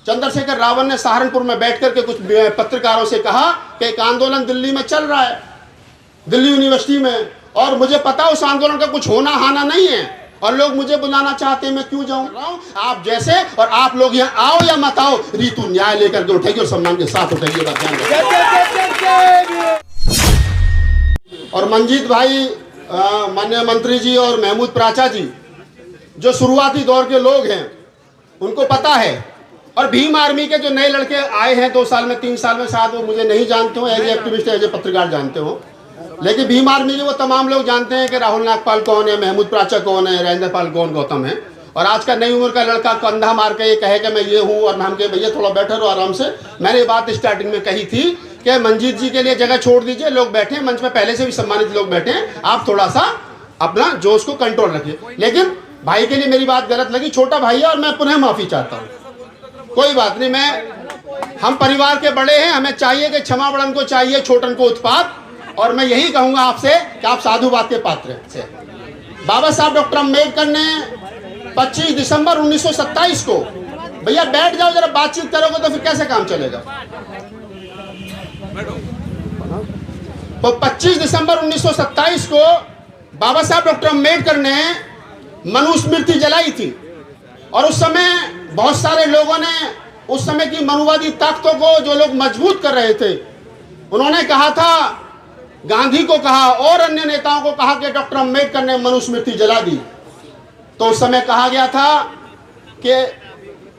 चंद्रशेखर रावण ने सहारनपुर में बैठ करके कुछ पत्रकारों से कहा कि एक आंदोलन दिल्ली में चल रहा है, दिल्ली यूनिवर्सिटी में, और मुझे पता उस आंदोलन का कुछ होना हाना नहीं है और लोग मुझे बुलाना चाहते हैं, मैं क्यों जाऊं? आप जैसे और आप लोग यहाँ आओ या मत आओ, रीतु न्याय लेकर के उठेगी और सम्मान के साथ उठेगी। और मंजीत भाई, माननीय मंत्री जी और महमूद प्राचा जी जो शुरुआती दौर के लोग हैं उनको पता है, और भीम आर्मी के जो नए लड़के आए हैं 2 साल में 3 साल में, शायद वो मुझे नहीं जानते हो, as a activist as a पत्रकार जानते हो, लेकिन भीम आर्मी के वो तमाम लोग जानते हैं कि राहुल नागपाल कौन है, महमूद प्राचा कौन है, राजेंद्र पाल कौन, गौतम है। और आज का नई उम्र का लड़का कंधा मार के ये कहे कि मैं ये हूँ, और हम कहे भैया थोड़ा बैठे रहो आराम से। मैंने ये बात स्टार्टिंग में कही थी कि मंजीत जी के लिए जगह छोड़ दीजिए, लोग बैठे मंच में, पहले से भी सम्मानित लोग बैठे हैं, आप थोड़ा सा अपना जोश को कंट्रोल रखिए। लेकिन भाई के लिए मेरी बात गलत लगी, छोटा भाई है और मैं पुनः माफी चाहता हूँ, कोई बात नहीं। हम परिवार के बड़े हैं, हमें चाहिए कि क्षमा बड़न को चाहिए, छोटन को उत्पात। और मैं यही कहूंगा आपसे कि आप साधुवाद के पात्र हैं। बाबा साहब डॉक्टर अम्बेडकर ने 25 दिसंबर 1927 को, भैया बैठ जाओ जरा, बातचीत करोगे तो फिर कैसे काम चलेगा। तो 25 दिसंबर 1927 को बाबा साहब डॉक्टर अम्बेडकर ने मनुस्मृति जलाई थी, और उस समय बहुत सारे लोगों ने उस समय की मनुवादी ताकतों को, जो लोग मजबूत कर रहे थे, उन्होंने कहा था, गांधी को कहा और अन्य नेताओं को कहा कि डॉक्टर अम्बेडकर ने मनुस्मृति जला दी। तो उस समय कहा गया था कि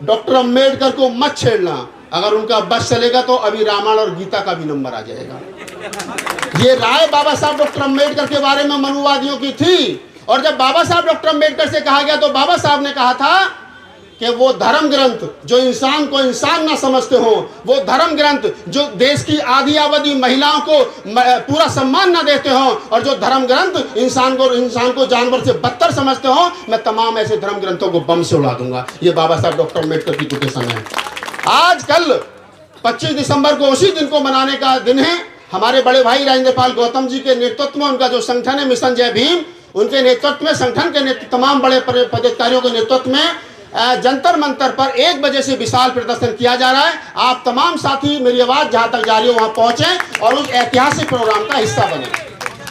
डॉक्टर अम्बेडकर को मत छेड़ना, अगर उनका बस चलेगा तो अभी रामायण और गीता का भी नंबर आ जाएगा। ये राय बाबा साहब डॉक्टर अम्बेडकर के बारे में मनुवादियों की थी। और जब बाबा साहब डॉक्टर अम्बेडकर से कहा गया तो बाबा साहब ने कहा था कि वो धर्म ग्रंथ जो इंसान को इंसान ना समझते हो, वो धर्म ग्रंथ जो देश की आधी आबादी महिलाओं को पूरा सम्मान ना देते हो, और जो धर्म ग्रंथ इंसान को जानवर से बदतर समझते हो, मैं तमाम ऐसे धर्म ग्रंथों को बम से उड़ा दूंगा। ये बाबा साहब डॉक्टर अम्बेडकर की कोटेशन है। आज कल 25 दिसंबर को उसी दिन को मनाने का दिन है। हमारे बड़े भाई राजेंद्र पाल गौतम जी के नेतृत्व में उनका जो संगठन है मिशन जय भीम, उनके नेतृत्व में, संगठन के तमाम बड़े पदाधिकारियों के नेतृत्व में जंतर मंतर पर 1 बजे से विशाल प्रदर्शन किया जा रहा है। आप तमाम साथी, मेरी आवाज जहां तक जा रही हो वहां पहुंचे और उस ऐतिहासिक प्रोग्राम का हिस्सा बने।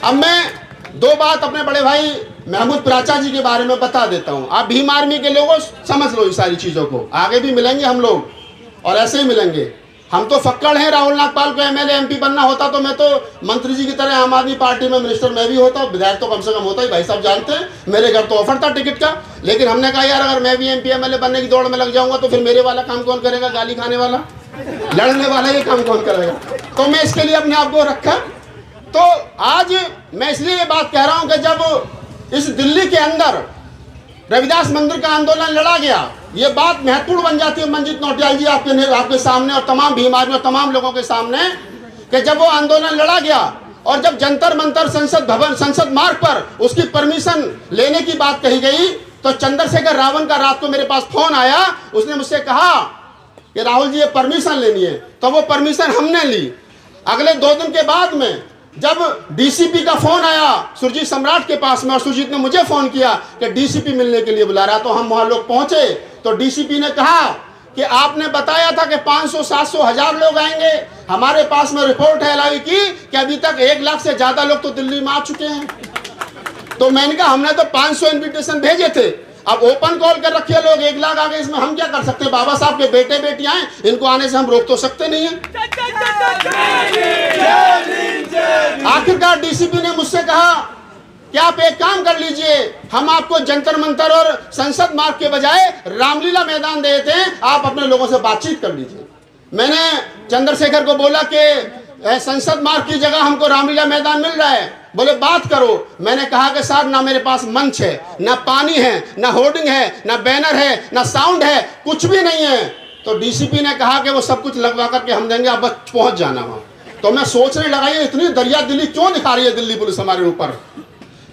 अब मैं 2 बात अपने बड़े भाई महमूद प्राचा जी के बारे में बता देता हूं। आप भीम आर्मी के लोगों समझ लो इस सारी चीजों को, आगे भी मिलेंगे हम लोग और ऐसे ही मिलेंगे। हम तो फक्कड़ हैं, राहुल नागपाल को एमएलए एमपी बनना होता तो मैं तो मंत्री जी की तरह आम आदमी पार्टी में मिनिस्टर मैं भी होता, विधायक तो कम से कम होता ही। भाई साहब जानते हैं मेरे घर तो ऑफर था टिकट का, लेकिन हमने कहा यार अगर मैं भी एमपी एमएलए बनने की दौड़ में लग जाऊंगा तो फिर मेरे वाला काम कौन करेगा, गाली खाने वाला, लड़ने वाला ये काम कौन करेगा। तो मैं इसके लिए अपने आप को रखा। तो आज मैं इसलिए ये बात कह रहा हूँ कि जब इस दिल्ली के अंदर रविदास मंदिर का आंदोलन लड़ा गया, ये बात महत्वपूर्ण बन जाती है मंजीत नौटियाल जी आपके सामने और तमाम भीम आर्मी और तमाम लोगों के सामने, कि जब वो आंदोलन लड़ा गया और जब जंतर मंतर संसद मार्ग पर उसकी परमिशन लेने की बात कही गई, तो चंद्रशेखर रावण का रात को मेरे पास फोन आया। उसने मुझसे कहा कि राहुल जी ये परमिशन लेनी है, तो वो परमिशन हमने ली। अगले 2 दिन के बाद में जब डीसीपी का फोन आया सुरजीत सम्राट के पास में, और सुरजीत ने मुझे फोन किया कि डीसीपी मिलने के लिए बुला रहा, तो हम वहां लोग पहुंचे। तो डीसीपी ने कहा कि आपने बताया था कि 500, 700, 1000 लोग आएंगे। हमारे पास में रिपोर्ट है एलआई की कि अभी तक 1 लाख से ज्यादा लोग तो दिल्ली में आ चुके हैं। तो मैंने कहा हमने तो 500 इन्विटेशन भेजे थे, अब ओपन कॉल कर रखे लोग 1 लाख आ गए, इसमें हम क्या कर सकते हैं। बाबा साहब के बेटे बेटियां हैं, इनको आने से हम रोक तो सकते नहीं है। आखिरकार डीसीपी ने मुझसे कहा कि आप एक काम कर लीजिए, हम आपको जंतर मंतर और संसद मार्ग के बजाय रामलीला मैदान दे देते हैं, आप अपने लोगों से बातचीत कर लीजिए। मैंने चंद्रशेखर को बोला कि संसद मार्ग की जगह हमको रामलीला मैदान मिल रहा है, बोले बात करो। मैंने कहा कि साहब ना मेरे पास मंच है, ना पानी है, ना होर्डिंग है, ना बैनर है, ना साउंड है, कुछ भी नहीं है। तो डीसीपी ने कहा कि वो सब कुछ लगवा करके हम देंगे, आप बस पहुंच जाना वहां। तो मैं सोचने लगा ये इतनी दरिया दिली क्यों दिखा रही है दिल्ली पुलिस हमारे ऊपर।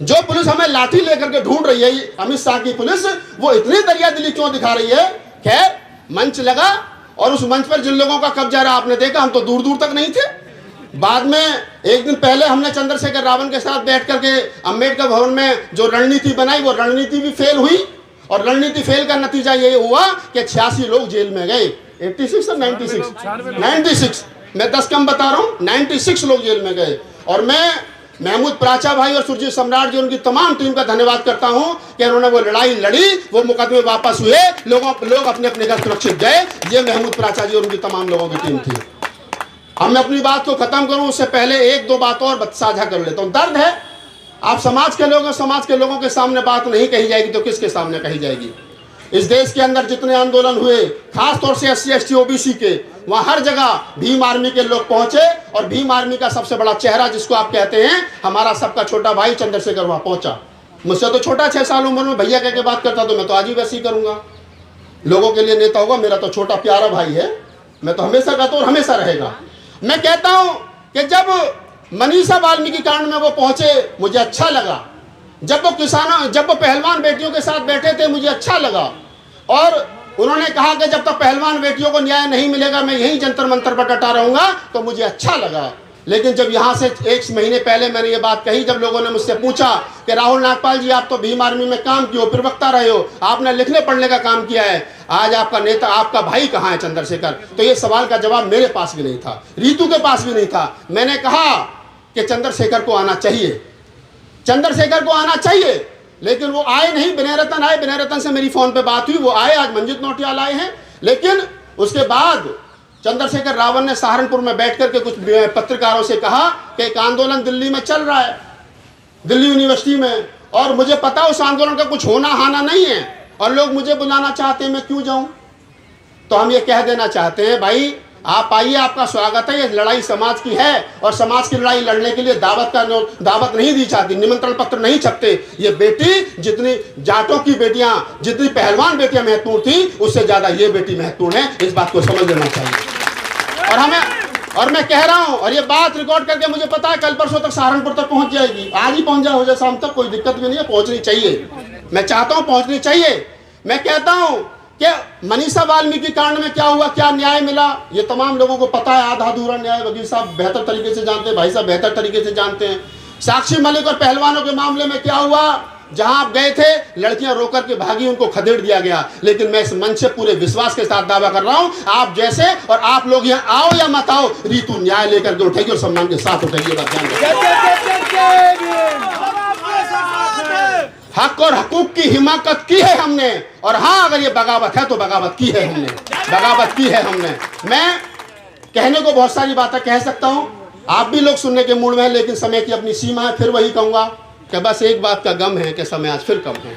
जो पुलिस हमें लाठी लेकर के ढूंढ रही है, अमित शाह की पुलिस, वो इतनी दरिया दिली क्यों दिखा रही है। खैर मंच लगा और उस मंच पर जिन लोगों का कब्जा रहा आपने देखा, हम तो दूर दूर तक नहीं थे। बाद में 1 दिन पहले हमने चंद्रशेखर रावण के साथ बैठ करके अम्बेडकर भवन में जो रणनीति बनाई, वो रणनीति भी फेल हुई। और रणनीति फेल का नतीजा ये हुआ कि 86 लोग जेल में गए। 86 और 96 मैं 10 कम बता रहा हूँ, 96 लोग जेल में गए। और मैं महमूद प्राचा भाई और सुरजीत सम्राट जी उनकी तमाम टीम का धन्यवाद करता हूं कि उन्होंने वो लड़ाई लड़ी, वो मुकदमे वापस हुए, लोग अपने अपने घर सुरक्षित गए। ये महमूद प्राचा जी और उनकी तमाम लोगों की टीम थी। अब मैं अपनी बात को खत्म करूं उससे पहले एक दो बात और साझा कर लेता हूं। दर्द है, आप समाज के लोग हैं, समाज के लोगों के सामने बात नहीं कही जाएगी तो किसके सामने कही जाएगी। इस देश के अंदर जितने आंदोलन हुए, खास तौर से SC ST OBC के, वहां हर जगह भीम आर्मी के लोग पहुंचे और भीम आर्मी का सबसे बड़ा चेहरा जिसको आप कहते हैं हमारा सबका छोटा भाई चंद्रशेखर वहां पहुंचा। मुझसे तो छोटा 6 साल उम्र में भैया कह के बात करता, तो मैं तो आज ही वैसे ही करूंगा। लोगों के लिए नेता होगा, मेरा तो छोटा प्यारा भाई है, मैं तो हमेशा कहता हूँ और हमेशा रहेगा। मैं कहता हूं कि जब मनीषा वाल्मीकि कांड में वो पहुंचे मुझे अच्छा लगा, जब वो पहलवान बेटियों के साथ बैठे थे मुझे अच्छा लगा, और उन्होंने कहा कि जब तक पहलवान बेटियों को न्याय नहीं मिलेगा मैं यहीं जंतर मंतर पर डटा रहूंगा, तो मुझे अच्छा लगा। लेकिन जब यहाँ से 1 महीने पहले मैंने ये बात कही, जब लोगों ने मुझसे पूछा कि राहुल नागपाल जी आप तो भीम आर्मी में काम किए हो, प्रवक्ता रहे हो, आपने लिखने पढ़ने का काम किया है, आज आपका नेता आपका भाई कहाँ है चंद्रशेखर? तो ये सवाल का जवाब मेरे पास भी नहीं था, रीतू के पास भी नहीं था। मैंने कहा कि चंद्रशेखर को आना चाहिए, चंद्रशेखर को आना चाहिए, लेकिन वो आए नहीं। विनय रतन आए, विनय रतन से मेरी फोन पे बात हुई, वो आए, आज मंजित नौटियाल आए हैं। लेकिन उसके बाद चंद्रशेखर रावण ने सहारनपुर में बैठ करके कुछ पत्रकारों से कहा कि एक आंदोलन दिल्ली में चल रहा है, दिल्ली यूनिवर्सिटी में, और मुझे पता उस आंदोलन का कुछ होना हाना नहीं है और लोग मुझे बुलाना चाहते हैं, मैं क्यों जाऊं? तो हम ये कह देना चाहते हैं, भाई आप आइए, आपका स्वागत है। ये लड़ाई समाज की है और समाज की लड़ाई लड़ने के लिए दावत नहीं दी जाती, निमंत्रण पत्र नहीं छपते। ये बेटी, जितनी जाटों की बेटियां, जितनी पहलवान बेटियां महत्वपूर्ण थी, उससे ज्यादा ये बेटी महत्वपूर्ण है। इस बात को समझ लेना चाहिए। और मैं कह रहा हूं, और ये बात रिकॉर्ड करके मुझे पता है कल परसों तक सहारनपुर तक पहुंच जाएगी, आज ही पहुंच जाए, हो जाए शाम तक, कोई दिक्कत भी नहीं है, पहुंचनी चाहिए। मैं चाहता हूं पहुंचनी चाहिए। मैं कहता हूं कि मनीषा वाल्मीकि कांड में क्या हुआ, क्या न्याय मिला, ये तमाम लोगों को पता है। आधा अधूरा न्याय वकील साहब बेहतर तरीके से जानते हैं, भाई साहब बेहतर तरीके से जानते हैं। साक्षी मलिक और पहलवानों के मामले में क्या हुआ, जहां आप गए थे लड़कियां रोकर के भागी, उनको खदेड़ दिया गया। लेकिन मैं इस मंच से पूरे विश्वास के साथ दावा कर रहा हूं, आप जैसे और आप लोग यहाँ आओ या मत आओ, रीतू न्याय लेकर के उठेगी और सम्मान के साथ उठेगी। हक और हकूक की हिमाकत की है हमने, और हाँ अगर ये बगावत है तो बगावत की है हमने, बगावत की है हमने। मैं कहने को बहुत सारी बातें कह सकता हूं, आप भी लोग सुनने के मूड में हैं, लेकिन समय की अपनी सीमा है। फिर वही कहूंगा कि बस एक बात का गम है कि समय आज फिर कम है।